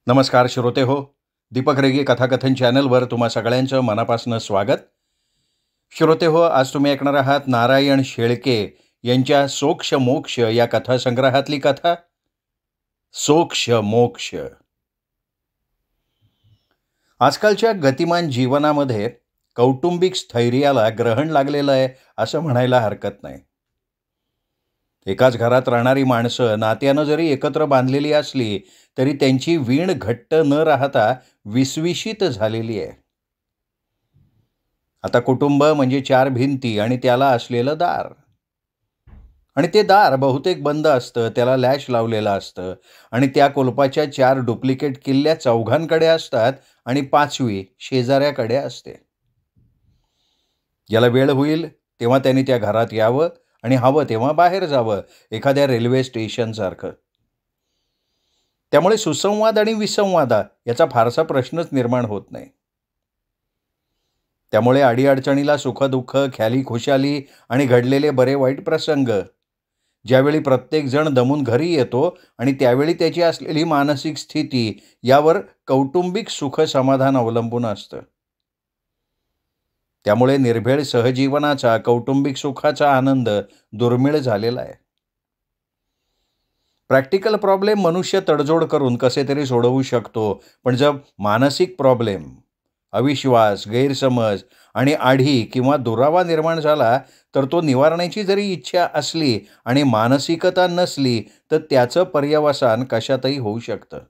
नमस्कार श्रोते हो. दीपक रेगे कथाकथन चॅनलवर तुम्हा सगळ्यांचं मनापासून स्वागत. श्रोते हो, आज तुम्ही ऐकणार आहात नारायण शेळके यांच्या सोक्ष मोक्ष या कथासंग्रहातली कथा सोक्ष मोक्ष. आजकालच्या गतिमान जीवनामध्ये कौटुंबिक स्थैर्याला ग्रहण लागलेलं आहे असं म्हणायला हरकत नाही. एकाच घरात राहणारी माणसं नात्यानं जरी एकत्र बांधलेली असली तरी त्यांची वीण घट्ट न राहता विसविशीत झालेली आहे. आता कुटुंब म्हणजे चार भिंती आणि त्याला असलेलं दार, आणि ते दार बहुतेक बंद असतं, त्याला लॅच लावलेलं असतं, आणि त्या कुलपाच्या चार डुप्लिकेट किल्ल्या चौघांकडे असतात आणि पाचवी शेजाऱ्याकडे असते. ज्याला वेळ होईल तेव्हा त्यांनी त्या घरात यावं आणि हवं तेव्हा बाहेर जावं, एखाद्या रेल्वे स्टेशनसारखं. त्यामुळे सुसंवाद आणि विसंवादा याचा फारसा प्रश्नच निर्माण होत नाही. त्यामुळे अडीअडचणीला सुखदुःख, ख्याली खुशाली आणि घडलेले बरे वाईट प्रसंग, ज्यावेळी प्रत्येकजण दमून घरी येतो आणि त्यावेळी त्याची असलेली मानसिक स्थिती यावर कौटुंबिक सुख समाधान अवलंबून असतं. त्यामुळे निर्भेळ सहजीवनाचा, कौटुंबिक सुखाचा आनंद दुर्मिळ झालेला आहे. प्रॅक्टिकल प्रॉब्लेम मनुष्य तडजोड करून कसे तरी सोडवू शकतो, पण जर मानसिक प्रॉब्लेम, अविश्वास, गैरसमज आणि आढी किंवा दुरावा निर्माण झाला तर तो निवारण्याची जरी इच्छा असली आणि मानसिकता नसली तर त्याचं पर्यवसान कशातही होऊ शकतं.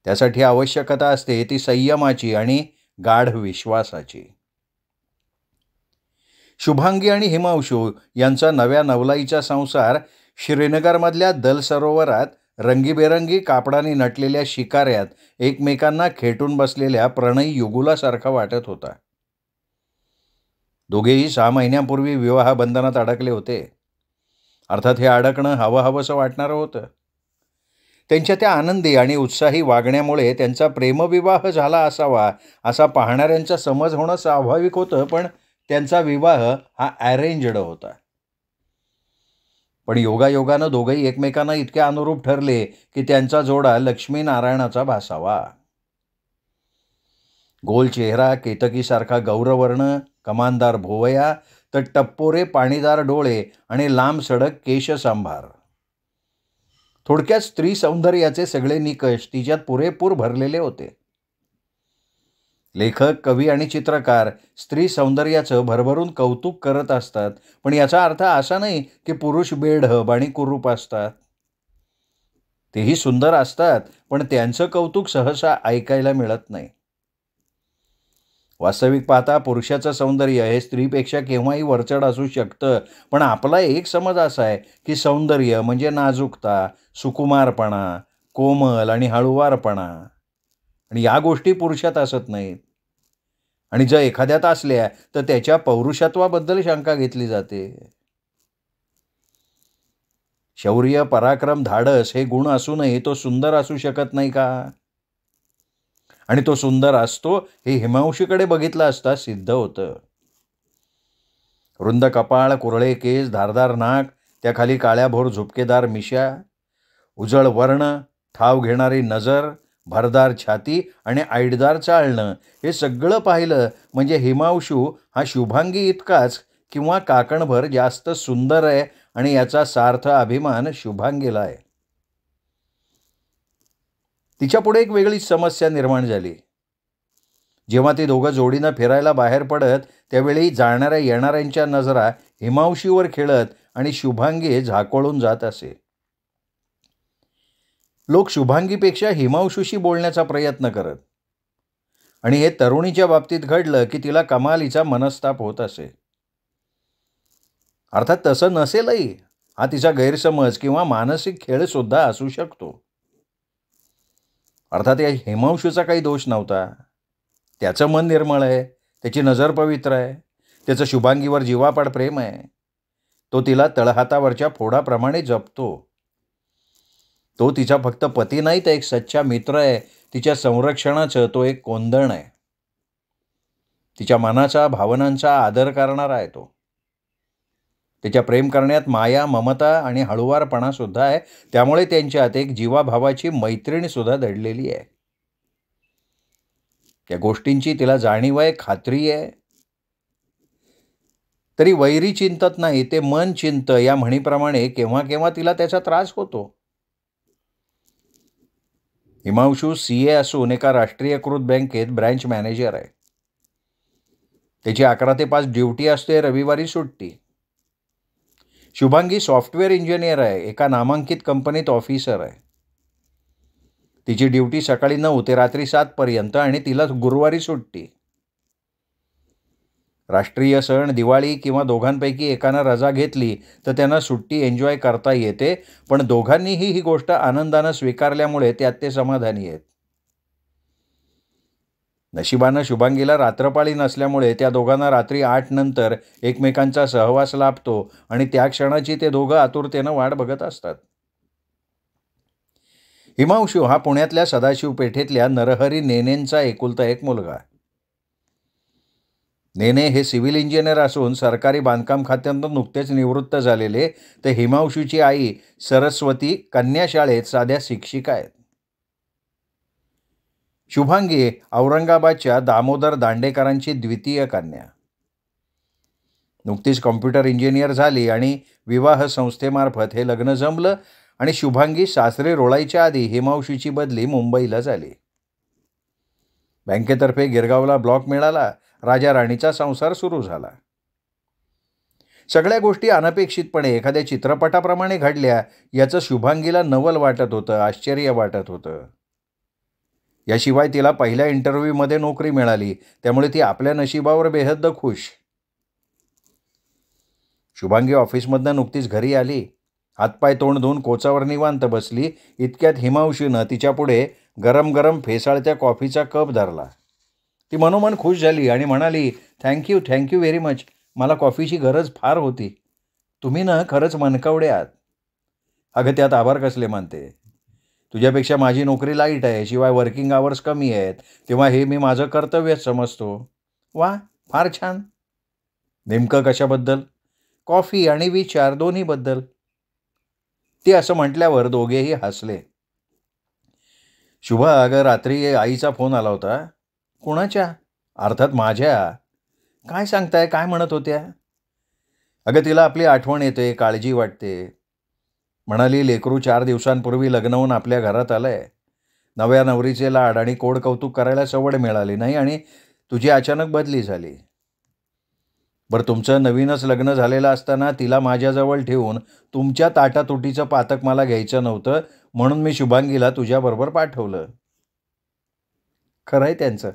त्यासाठी आवश्यकता असते ती संयमाची आणि गाढ विश्वासाची. शुभांगी आणि हिमांशू यांचा नव्या नवलाईचा संसार श्रीनगरमधल्या दल सरोवरात रंगीबेरंगी कापडाने नटलेल्या शिकाऱ्यात एकमेकांना खेटून बसलेल्या प्रणयी युगुलासारखा वाटत होता. दोघेही 6 महिन्यांपूर्वी विवाह बंधनात अडकले होते. अर्थात हे अडकणं हवंसं वाटणारं होतं. त्यांच्या त्या आनंदी आणि उत्साही वागण्यामुळे त्यांचा प्रेमविवाह झाला असावा असा पाहणाऱ्यांचा समज होणं स्वाभाविक होतं, पण त्यांचा विवाह हा अरेंज्ड होता. पण योगायोगानं दोघंही एकमेकांना इतके अनुरूप ठरले की त्यांचा जोडा लक्ष्मीनारायणाचा भासावा. गोल चेहरा, केतकीसारखा गौरवर्ण, कमानदार भोवया, तर टप्पोरे पाणीदार डोळे आणि लांब सडक केशसंभार. थोडक्यात स्त्री सौंदर्याचे सगळे निकष तिच्यात पुरेपूर भरलेले होते. लेखक, कवी आणि चित्रकार स्त्री सौंदर्याचं भरभरून कौतुक करत असतात, पण याचा अर्थ असा नाही की पुरुष बेढब आणि कुरूप असतात. तेही सुंदर असतात, पण त्यांचं कौतुक सहसा ऐकायला मिळत नाही. वास्तविक पाहता पुरुषाचं सौंदर्य हे स्त्रीपेक्षा केव्हाही वरचढ असू शकतं, पण आपला एक समज असा आहे की सौंदर्य म्हणजे नाजूकता, सुकुमारपणा, कोमल आणि हळुवारपणा, आणि या गोष्टी पुरुषात असत नाहीत. आणि जर एखाद्यात असल्या तर त्याच्या पौरुषत्वाबद्दल शंका घेतली जाते. शौर्य, पराक्रम, धाडस हे गुण असूनही तो सुंदर असू शकत नाही का? आणि तो सुंदर असतो हे हिमांशूकडे बघितलं असता सिद्ध होतं. रुंद कपाळ, कुरळे केस, धारदार नाक, त्याखाली काळ्याभोर झुपकेदार मिशा, उजळ वर्ण, ठाव घेणारी नजर, भरदार छाती आणि ऐटदार चालणं, हे सगळं पाहिलं म्हणजे हिमांशू हा शुभांगी इतकाच किंवा काकणभर जास्त सुंदर आहे, आणि याचा सार्थ अभिमान शुभांगीला आहे. तिच्यापुढे एक वेगळीच समस्या निर्माण झाली. जेव्हा ती दोघं जोडीनं फिरायला बाहेर पडत त्यावेळी जाणाऱ्या येणाऱ्यांच्या नजरा हिमांशूवर खेळत आणि शुभांगी झाकोळून जात असे. लोक शुभांगीपेक्षा हिमांशूशी बोलण्याचा प्रयत्न करत, आणि हे तरुणीच्या बाबतीत घडलं की तिला कमालीचा मनस्ताप होत असे. अर्थात तसं नसेलही, हा तिचा गैरसमज किंवा मानसिक खेळ सुद्धा असू शकतो. अर्थात या हिमांशूचा काही दोष नव्हता. त्याचं मन निर्मळ आहे, त्याची नजर पवित्र आहे, त्याचं शुभांगीवर जीवापाड प्रेम आहे. तो तिला तळहातावरच्या फोडाप्रमाणे जपतो. तो तिचा फक्त पती नाही तर एक सच्चा मित्र आहे. तिच्या संरक्षणाचं तो एक कोंदण आहे. तिच्या मनाचा, भावनांचा आदर करणारा आहे तो. त्याच्या प्रेम करण्यात माया, ममता आणि हळुवारपणा सुद्धा आहे. त्यामुळे त्यांच्यात एक जीवाभावाची मैत्रीणसुद्धा दडलेली आहे. त्या गोष्टींची तिला जाणीव आहे, खात्री आहे. तरी वैरी चिंतत नाही, ते मन चिंत या म्हणीप्रमाणे केव्हा केव्हा तिला त्याचा त्रास होतो. हिमांशू CA असून एका राष्ट्रीयकृत बँकेत ब्रँच मॅनेजर आहे. त्याची 11 ते 5 ड्युटी असते, रविवारी सुट्टी. शुभांगी सॉफ्टवेअर इंजिनियर आहे, एका नामांकित कंपनीत ऑफिसर आहे. तिची ड्युटी सकाळी 9 ते रात्री 7 पर्यंत आणि तिला गुरुवारी सुट्टी. राष्ट्रीय सण, दिवाळी किंवा दोघांपैकी एकानं रजा घेतली तर त्यांना सुट्टी एन्जॉय करता येते, पण दोघांनीही ही गोष्ट आनंदानं स्वीकारल्यामुळे त्यात ते समाधानी आहेत. नशिबानं शुभांगीला रात्रपाळी नसल्यामुळे त्या दोघांना रात्री 8 नंतर एकमेकांचा सहवास लाभतो आणि त्या क्षणाची ते दोघं आतुरतेनं वाट बघत असतात. हिमांशू हा पुण्यातल्या सदाशिव पेठेतल्या नरहरी नेनेंचा एकुलता एक मुलगा. नेने हे सिव्हिल इंजिनियर असून सरकारी बांधकाम खात्यातून नुकतेच निवृत्त झालेले. ते हिमांशूची आई सरस्वती कन्या शाळेत साध्या शिक्षिका आहेत. शुभांगी औरंगाबादच्या दामोदर दांडेकरांची द्वितीय कन्या. नुकतीच कॉम्प्युटर इंजिनियर झाली आणि विवाह संस्थेमार्फत हे लग्न जमलं आणि शुभांगी सासरे रोळायच्या आधी हिमांशूची बदली मुंबईला झाली. बँकेतर्फे गिरगावला ब्लॉक मिळाला. राजा राणीचा संसार सुरू झाला. सगळ्या गोष्टी अनपेक्षितपणे एखाद्या चित्रपटाप्रमाणे घडल्या याचं शुभांगीला नवल वाटत होतं, आश्चर्य वाटत होतं. याशिवाय तिला पहिल्या इंटरव्ह्यूमध्ये नोकरी मिळाली, त्यामुळे ती आपल्या नशिबावर बेहद्द खुश. शुभांगी ऑफिसमधनं नुकतीच घरी आली. हातपाय तोंड धुवून कोचावर निवांत बसली. इतक्यात हिमांशूनं तिच्यापुढे गरम गरम फेसाळत्या कॉफीचा कप धरला. ती मनोमन खुश झाली आणि म्हणाली, थँक्यू व्हेरी मच. मला कॉफीची गरज फार होती. तुम्ही ना खरंच मनकवडे आहात. अगं त्यात आभार कसले मानते. तुझ्यापेक्षा माझी नोकरी लाईट आहे, शिवाय वर्किंग आवर्स कमी आहेत, तेव्हा हे मी माझं कर्तव्यच समजतो. वा, फार छान. नेमकं कशाबद्दल? कॉफी आणि विचार दोन्हीबद्दल. ती असं म्हटल्यावर दोघेही हसले. शुभा, अगं रात्री आईचा फोन आला होता. कुणाच्या? अर्थात माझ्या. काय सांगताय, काय म्हणत होत्या? अगं तिला आपली आठवण येते, काळजी वाटते. म्हणाली, लेकरू 4 दिवसांपूर्वी लग्न होऊन आपल्या घरात आलंय. नव्या नवरीचे लाड आणि कोड कौतुक करायला सवड मिळाली नाही आणि तुझी अचानक बदली झाली. बरं, तुमचं नवीनच लग्न झालेलं असताना तिला माझ्याजवळ ठेवून तुमच्या ताटातुटीचं पातक मला घ्यायचं नव्हतं, म्हणून मी शुभांगीला तुझ्याबरोबर पाठवलं. खरं आहे त्यांचं.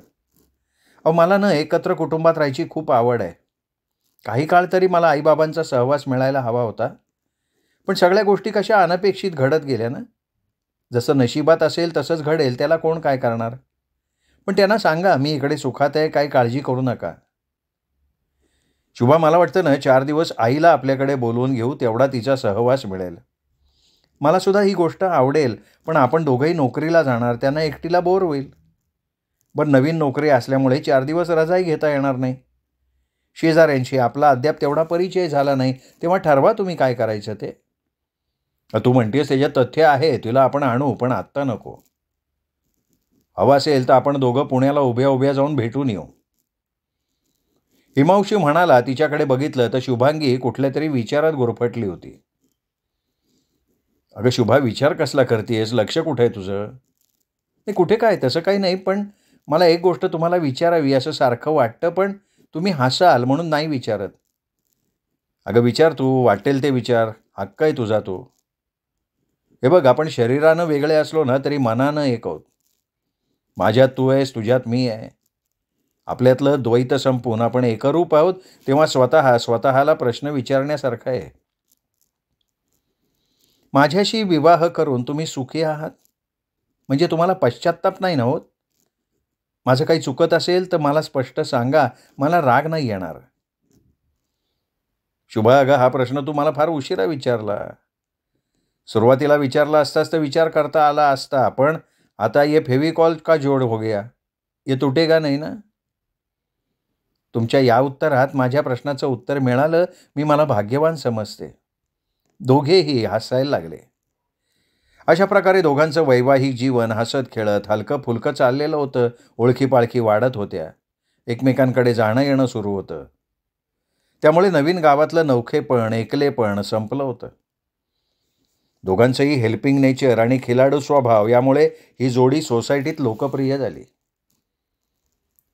अहो, मला ना एकत्र कुटुंबात राहायची खूप आवड आहे. काही काळ तरी मला आईबाबांचा सहवास मिळायला हवा होता. पण सगळ्या गोष्टी कशा अनपेक्षित घडत गेल्या ना. जसं नशिबात असेल तसंच घडेल, त्याला कोण काय करणार. पण त्यांना सांगा, मी इकडे सुखात आहे, काही काळजी करू नका. शुभा, मला वाटतं ना 4 दिवस आईला आपल्याकडे बोलवून घेऊ, तेवढा तिचा सहवास मिळेल. मला सुद्धा ही गोष्ट आवडेल, पण आपण दोघंही नोकरीला जाणार, त्यांना एकटीला बोर होईल. बरं, नवीन नोकरी असल्यामुळे 4 दिवस रजाही घेता येणार नाही. शेजाऱ्यांशी आपला अद्याप तेवढा परिचय झाला नाही, तेव्हा ठरवा तुम्ही काय करायचं ते. तू म्हणतेस त्याच्यात तथ्य आहे, तुला आपण आणू, पण आत्ता नको. हवं असेल तर आपण दोघं पुण्याला उभ्या उभ्या जाऊन भेटून येऊ. हिमांशू म्हणाला. तिच्याकडे बघितलं तर शुभांगी कुठल्या तरी विचारात गुरफटली होती. अगं शुभा, विचार कसला करतेस? लक्ष कुठे आहे तुझं? नाही, कुठे काय, तसं काही नाही, पण मला एक गोष्ट तुम्हाला विचारावी असं सारखं वाटतं, पण तुम्ही हसाल म्हणून नाही विचारत. अगं विचार तू, वाटेल ते विचार, हक्क आहे तुझा तो. हे बघ, आपण शरीरानं वेगळे असलो ना तरी मनानं एक आहोत. माझ्यात तू आहेस, तुझ्यात मी आहे. आपल्यातलं द्वैत संपून आपण एकरूप आहोत, तेव्हा स्वतःला प्रश्न विचारण्यासारखा आहे. माझ्याशी विवाह करून तुम्ही सुखी आहात म्हणजे तुम्हाला पश्चात्ताप नाही ना होत? माझं काही चुकत असेल तर मला स्पष्ट सांगा, मला राग नाही येणार. शुभा, अगं हा प्रश्न तू मला फार उशिरा विचारला. सुरुवातीला विचारला असतास तर विचार करता आला असता, पण आता ये फेविकॉल का जोड हो गया, ये तुटेगा नहीं ना. तुमच्या या उत्तरात माझ्या प्रश्नाचं उत्तर मिळालं, मी मला भाग्यवान समजते. दोघेही हसायला लागले. अशा प्रकारे दोघांचं वैवाहिक जीवन हसत-खेळत, हलकं-फुलकं चाललेलं होतं. ओळखी-पाळखी वाढत होत्या. एकमेकांकडे जाणं-येणं सुरू होतं. त्यामुळे नवीन गावातलं नवखेपण, एकलेपण संपलं होतं. दोघांचंही हेल्पिंग नेचर आणि खिलाडू स्वभाव यामुळे ही जोडी सोसायटीत लोकप्रिय झाली.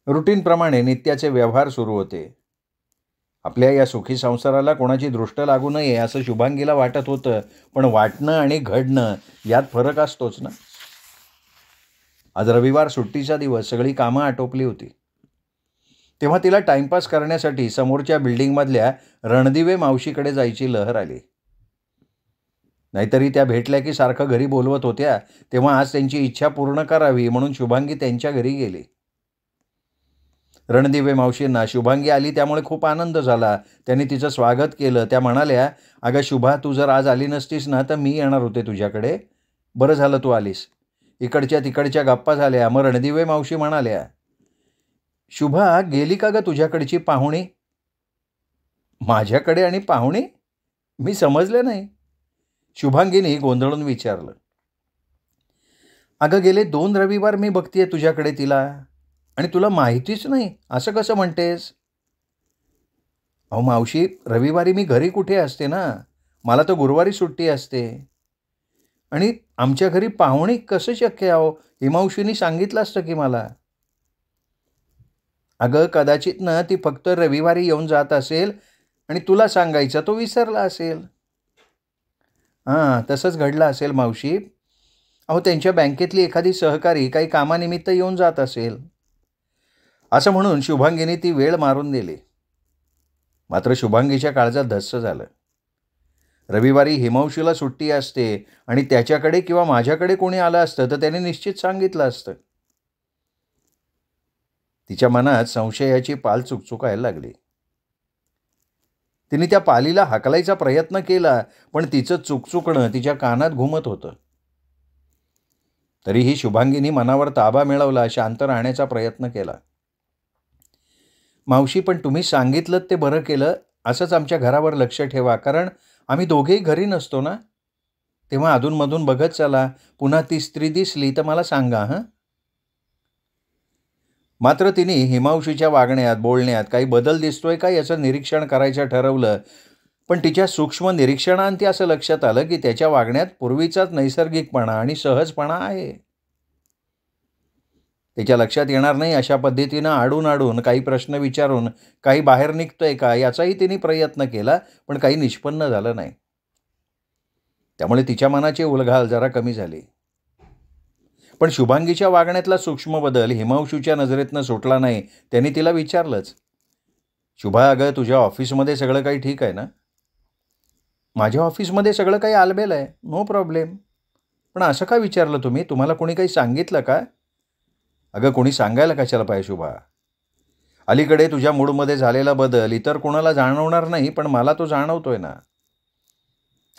रुटीनप्रमाणे नित्याचे व्यवहार सुरू होते. आपल्या या सुखी संसाराला कोणाची दृष्ट लागू नये असं शुभांगीला वाटत होतं, पण वाटणं आणि घडणं यात फरक असतोच ना. आज रविवार सुट्टीचा दिवस, सगळी कामं आटोपली होती. तेव्हा तिला टाइमपास करण्यासाठी समोरच्या बिल्डिंगमधल्या रणदिवे मावशीकडे जायची लहर आली. नाहीतरी त्या भेटल्या की सारखं घरी बोलवत होत्या, तेव्हा आज त्यांची इच्छा पूर्ण करावी म्हणून शुभांगी त्यांच्या घरी गेली. रणदिवे मावशींना शुभांगी आली त्यामुळे खूप आनंद झाला. त्यांनी तिचं स्वागत केलं. त्या म्हणाल्या, "अगं शुभा, तू जर आज आली नसतीस ना तर मी येणार होते तुझ्याकडे. बरं झालं तू आलीस." इकडच्या तिकडच्या गप्पा झाल्या. मग रणदिवे मावशी म्हणाल्या, "शुभा, गेली का गं तुझ्याकडची पाहुणी?" "माझ्याकडे आणि पाहुणी?" मी समजले नाही. शुभांगीने गोंधळून विचारलं. "अगं गेले 2 रविवार मी बघतीये तुझ्याकडे तिला आणि तुला माहितीच नाही, असं कसं म्हणतेस?" "अहो मावशी, रविवारी मी घरी कुठे असते ना. मला तर गुरुवारी सुट्टी असते. आणि आमच्या घरी पाहुणे कसं शक्य आहे अहो? हिमांशूनी सांगितलं असतं की मला." "अगं कदाचित ना ती फक्त रविवारी येऊन जात असेल आणि तुला सांगायचं तो विसरला असेल." "हां, तसंच घडलं असेल मावशी. अहो त्यांच्या बँकेतली एखादी सहकारी काही कामानिमित्त येऊन जात असेल." असं म्हणून शुभांगीने ती वेळ मारून दिली. मात्र शुभांगीच्या काळजात धस्स झालं. रविवारी हिमांशूला सुट्टी असते आणि त्याच्याकडे किंवा माझ्याकडे कोणी आलं असतं तर त्याने निश्चित सांगितलं असतं. तिच्या मनात संशयाची पाल चुकचुकायला लागली. तिने त्या पालीला हाकलायचा प्रयत्न केला, पण तिचं चुकचुकणं तिच्या कानात घुमत होतं. तरीही शुभांगीने मनावर ताबा मिळवला, शांत राहण्याचा प्रयत्न केला. "मावशी, पण तुम्ही सांगितलं ते बरं केलं. असंच आमच्या घरावर लक्ष ठेवा, कारण आम्ही दोघेही घरी नसतो ना. तेव्हा अधूनमधून बघत चला. पुन्हा ती स्त्री दिसली तर मला सांगा हं." मात्र तिने हिमांशूच्या वागण्यात, बोलण्यात काही बदल दिसतोय का याचं निरीक्षण करायचं ठरवलं. पण तिच्या सूक्ष्म निरीक्षणांती असं लक्षात आलं की त्याच्या वागण्यात पूर्वीचाच नैसर्गिकपणा आणि सहजपणा आहे. तिच्या लक्षात येणार नाही अशा पद्धतीनं आडून काही प्रश्न विचारून काही बाहेर निघतोय का याचाही तिने प्रयत्न केला, पण काही निष्पन्न झालं नाही. त्यामुळे तिच्या मनाची उलघाल जरा कमी झाली. पण शुभांगीच्या वागण्यातला सूक्ष्म बदल हिमांशूच्या नजरेतनं सुटला नाही. त्यांनी तिला विचारलंच, "शुभा, अगं तुझ्या ऑफिसमध्ये सगळं काही ठीक आहे ना?" "माझ्या ऑफिसमध्ये सगळं काही आलबेल आहे, नो प्रॉब्लेम. पण असं का विचारलं तुम्ही? तुम्हाला कोणी काही सांगितलं का?" "अगं कोणी सांगायला कशाला पाहिजे शुभा. अलीकडे तुझ्या मूडमध्ये झालेला बदल इतर कोणाला जाणवणार नाही, पण मला तो जाणवतोय ना.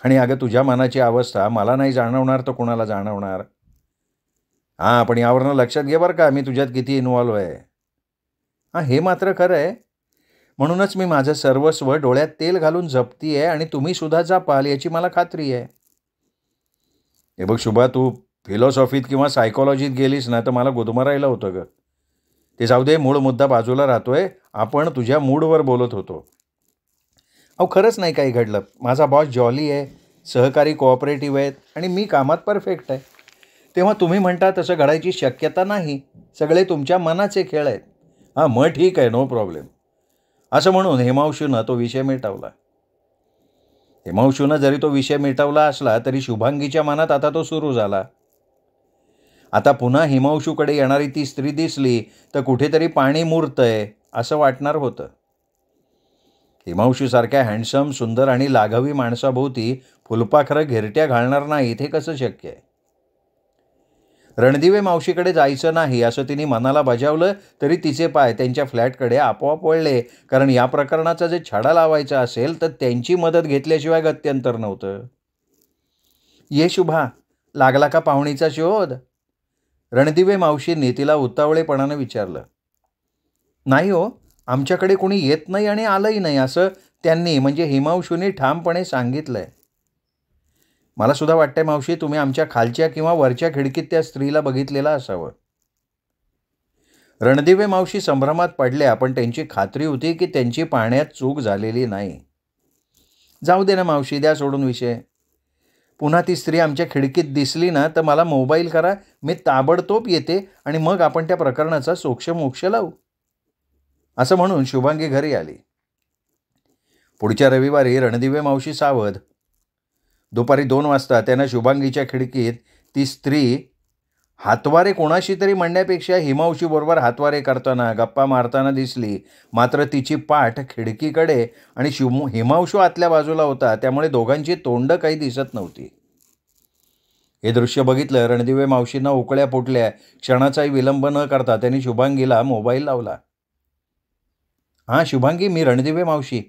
आणि अगं तुझ्या मनाची अवस्था मला नाही जाणवणार तर कोणाला जाणवणार? हां, पण यावरनं लक्षात घे बरं का, मी तुझ्यात किती इन्व्हॉल्व आहे." "हां, हे मात्र खरं आहे. म्हणूनच मी माझं सर्वस्व डोळ्यात तेल घालून जपती आहे आणि तुम्ही सुद्धा जपाल याची मला खात्री आहे." "हे बघ शुभा, तू फिलॉसॉफीत किंवा सायकॉलॉजीत गेलीस ना तर मला गुदमरायला होतं गं. ते जाऊ दे, मूळ मुद्दा बाजूला राहतोय. आपण तुझ्या मूडवर बोलत होतो." "अहो खरंच नाही काही घडलं. माझा बॉस जॉली आहे, सहकारी कोऑपरेटिव्ह आहेत आणि मी कामात परफेक्ट आहे. तेव्हा तुम्ही म्हणता तसं घडायची शक्यता नाही. सगळे तुमच्या मनाचे खेळ आहेत." "हां, मग ठीक आहे, नो प्रॉब्लेम." असं म्हणून हिमांशूनं तो विषय मिटवला. हिमांशूनं जरी तो विषय मिटवला असला तरी शुभांगीच्या मनात आता तो सुरू झाला. आता पुन्हा हिमांशूकडे येणारी ती स्त्री दिसली तर कुठेतरी पाणी मुरतंय असं वाटणार होतं. हिमांशूसारख्या हँडसम, सुंदर आणि लाघवी माणसाभोवती फुलपाखरं घिरट्या घालणार नाहीत हे कसं शक्य आहे? रणदिवे मावशीकडे जायचं नाही असं तिने मनाला बजावलं तरी तिचे पाय त्यांच्या फ्लॅटकडे आपोआप वळले, कारण या प्रकरणाचा जे छडा लावायचा असेल तर त्यांची मदत घेतल्याशिवाय गत्यंतर नव्हतं. "ये शुभा, लागला का पाहुणीचा शोध?" रणदिवे मावशींनी तिला उतावळेपणानं विचारलं. "नाही हो, आमच्याकडे कोणी येत नाही आणि आलंही नाही असं त्यांनी म्हणजे हिमांशूने ठामपणे सांगितलंय. मला सुद्धा वाटतंय मावशी तुम्ही आमच्या खालच्या किंवा वरच्या खिडकीत त्या स्त्रीला बघितलेलं असावं. रणदिवे मावशी संभ्रमात पडल्या, पण त्यांची खात्री होती की त्यांची पाहण्यात चूक झालेली नाही. जाऊ दे ना मावशी, द्या सोडून विषय. पुन्हा ती स्त्री आमच्या खिडकीत दिसली ना तर मला मोबाईल करा, मी ताबडतोब येते आणि मग आपण त्या प्रकरणाचा सोक्षमोक्ष लावू. असं म्हणून शुभांगी घरी आली. पुढच्या रविवारी रणदिवे मावशी सावध. दुपारी 2 वाजता त्यानं शुभांगीच्या खिडकीत ती स्त्री हातवारे कोणाशी तरी म्हणण्यापेक्षा हिमांशूबरोबर हातवारे करताना गप्पा मारताना दिसली. मात्र तिची पाठ खिडकीकडे आणि हिमांशू आतल्या बाजूला होता, त्यामुळे दोघांची तोंड काही दिसत नव्हती. हे दृश्य बघितलं रणदिवे मावशींना उकळ्या फुटल्या. क्षणाचाही विलंब न करता त्यांनी शुभांगीला मोबाईल लावला. हां शुभांगी, मी रणदिवे मावशी.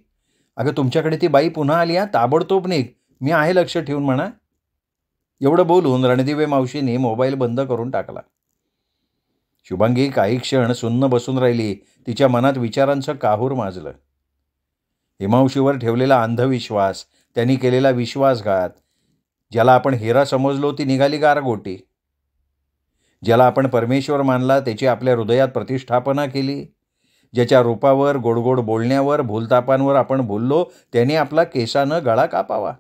अगं तुमच्याकडे ती बाई पुन्हा आली. ताबडतोब निघ, मी आहे लक्ष ठेवून म्हणा. एवढं बोलून रणदिवे मावशींनी मोबाईल बंद करून टाकला. शुभांगी काही क्षण सुन्न बसून राहिली. तिच्या मनात विचारांचं काहूर माजलं. हिमांशूवर ठेवलेला अंधविश्वास, त्यांनी केलेला विश्वासघात, ज्याला आपण हिरा समजलो ती निघाली गारगोटी. ज्याला आपण परमेश्वर मानला त्याची आपल्या हृदयात प्रतिष्ठापना केली. ज्याच्या रूपावर, गोडगोड बोलण्यावर, भूलतापांवर आपण बोललो त्याने आपला केसानं गळा कापावा.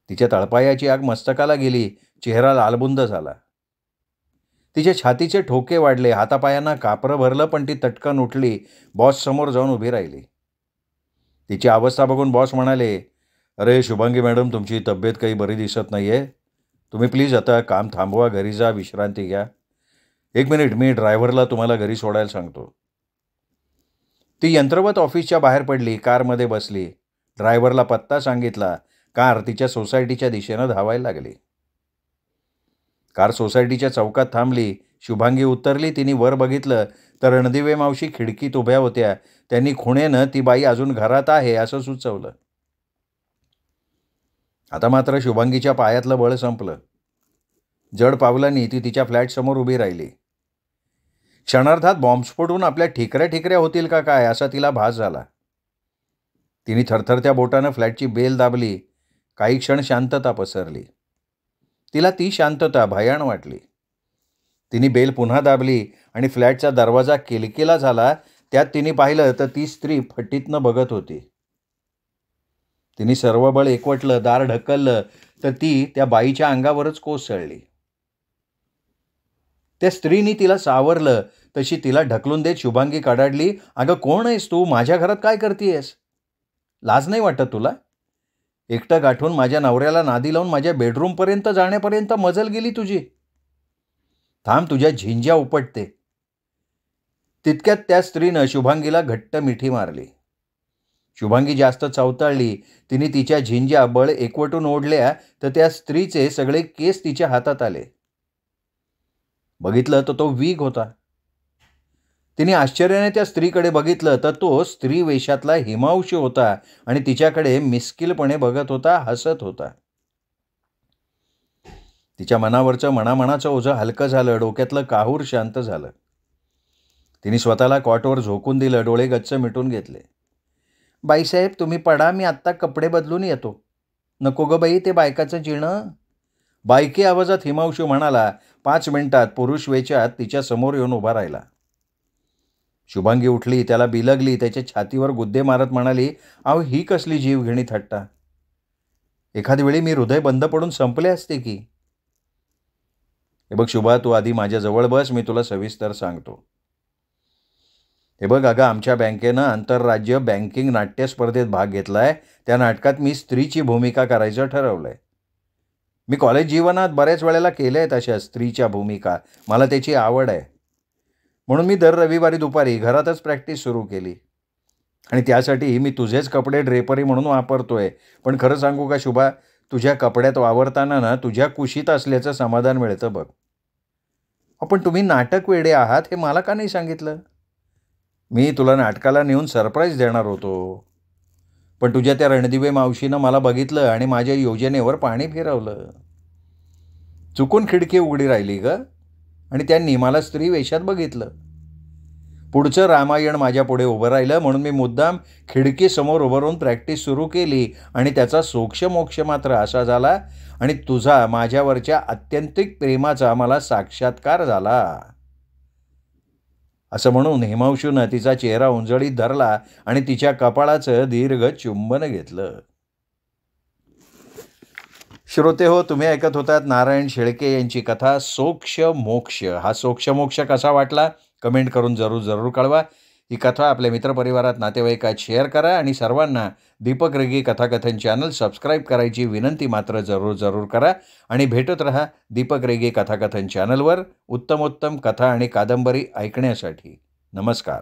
तिच्या तळपायाची आग मस्तकाला गेली. चेहरा लालबुंद झाला. तिच्या छातीचे ठोके वाढले. हातापायांना कापरं भरलं, पण ती तटकन उठली. बॉस समोर जाऊन उभी राहिली. तिची अवस्था बघून बॉस म्हणाले, अरे शुभांगी मॅडम, तुमची तब्येत काही बरी दिसत नाही आहे. तुम्ही प्लीज आता काम थांबवा, घरी जा, विश्रांती घ्या. 1 मिनिट, मी ड्रायव्हरला तुम्हाला घरी सोडायला सांगतो. ती यंत्रवत ऑफिसच्या बाहेर पडली. कारमध्ये बसली. ड्रायव्हरला पत्ता सांगितला. कार तिच्या सोसायटीच्या दिशेनं धावायला लागली. कार सोसायटीच्या चौकात थांबली. शुभांगी उतरली. तिने वर बघितलं तर रणदिवे मावशी खिडकीत उभ्या होत्या. त्यांनी खुणेनं ती बाई अजून घरात आहे असं सुचवलं. आता मात्र शुभांगीच्या पायातलं बळ संपलं. जड पावलांनी ती तिच्या फ्लॅटसमोर उभी राहिली. क्षणार्धात बॉम्बस्फोटून आपल्या ठिकऱ्या होतील का काय असा तिला भास झाला. तिने थरथरत्या बोटानं फ्लॅटची बेल दाबली. काही क्षण शांतता पसरली. तिला ती शांतता भयाण वाटली. तिने बेल पुन्हा दाबली आणि फ्लॅटचा दरवाजा किलकिला झाला. त्यात तिने पाहिलं तर ती स्त्री फटीतनं बघत होती. तिने सर्व बळ एकवटलं, दार ढकललं तर ती त्या बाईच्या अंगावरच कोसळली. त्या स्त्रीने तिला सावरलं. तशी तिला ढकलून देत शुभांगी कडाडली, अगं कोण आहेस तू? माझ्या घरात काय करतेयस? लाज नाही वाटत तुला? एकटं गाठून माझ्या नवऱ्याला नादी लावून माझ्या बेडरूमपर्यंत जाण्यापर्यंत मजल गेली तुझी. थांब, तुझ्या झिंज्या उपटते. तितक्यात त्या स्त्रीनं शुभांगीला घट्ट मिठी मारली. शुभांगी जास्त चवताळली. तिने तिच्या झिंज्या बळ एकवटून ओढल्या तर त्या स्त्रीचे सगळे केस तिच्या हातात आले. बघितलं तर तो वीग होता. तिने आश्चर्याने त्या स्त्रीकडे बघितलं तर तो स्त्री वेशातला हिमांशू होता आणि तिच्याकडे मिस्किलपणे बघत होता, हसत होता. तिच्या मनावरचं मनाचं ओझं हलकं झालं. डोक्यातलं काहूर शांत झालं. तिने स्वतःला कॉटवर झोकून दिलं. डोळे गच्च मिटून घेतले. बाईसाहेब तुम्ही पडा, मी आत्ता कपडे बदलून येतो. नको ग बाई, ते बायकाचं जिणं. बायकी आवाजात हिमांशू म्हणाला. 5 मिनिटात पुरुष वेशात तिच्या समोर येऊन उभा राहिला. शुभांगी उठली, त्याला बिलगली, त्याच्या छातीवर गुद्दे मारत म्हणाली, अहो ही कसली जीवघेणी थट्टा? एखादी वेळी मी हृदय बंद पडून संपले असते की. हे बघ शुभा, तू आधी माझ्या जवळ बस, मी तुला सविस्तर सांगतो. हे बघ अगं, आमच्या बँकेनं आंतरराज्य बँकिंग नाट्य स्पर्धेत भाग घेतलाय. त्या नाटकात मी स्त्रीची भूमिका करायचं ठरवलंय. मी कॉलेज जीवनात बऱ्याच वेळेला केल्या आहेत अशा स्त्रीच्या भूमिका. मला त्याची आवड आहे. म्हणून मी दर रविवारी दुपारी घरातच प्रॅक्टिस सुरू केली आणि त्यासाठी मी तुझेच कपडे ड्रेपरी म्हणून वापरतोय. पण खरं सांगू का शुभा, तुझ्या कपड्यात वावरताना ना तुझ्या कुशीत असल्याचं समाधान मिळतं बघ. पण तुम्ही नाटक वेडे आहात हे मला का नाही सांगितलं? मी तुला नाटकाला नेऊन सरप्राईज देणार होतो. पण तुझ्या त्या रणदिवे मावशीनं मला बघितलं आणि माझ्या योजनेवर पाणी फिरवलं. चुकून खिडकी उघडी राहिली ग आणि त्यांनी मला स्त्री वेशात बघितलं. पुढचं रामायण माझ्यापुढे उभं राहिलं म्हणून मी मुद्दाम खिडकीसमोर उभं राहून प्रॅक्टिस सुरू केली आणि त्याचा सोक्षमोक्ष मात्र असा झाला आणि तुझा माझ्यावरच्या आत्यंतिक प्रेमाचा मला साक्षात्कार झाला. असं म्हणून हिमांशूनं तिचा चेहरा उंजळीत धरला आणि तिच्या कपाळाचं दीर्घ चुंबन घेतलं. श्रोते हो, तुम्ही ऐकत होतात नारायण शेळके यांची कथा सोक्ष मोक्ष. हा सोक्ष मोक्ष कसा वाटला कमेंट करून जरूर कळवा. ही कथा आपल्या मित्रपरिवारात नातेवाईकात शेअर करा आणि सर्वांना दीपक रेगे कथाकथन चॅनल सबस्क्राईब करायची विनंती मात्र जरूर करा. आणि भेटत रहा दीपक रेगे कथाकथन चॅनलवर उत्तमोत्तम कथा आणि कादंबरी ऐकण्यासाठी. नमस्कार.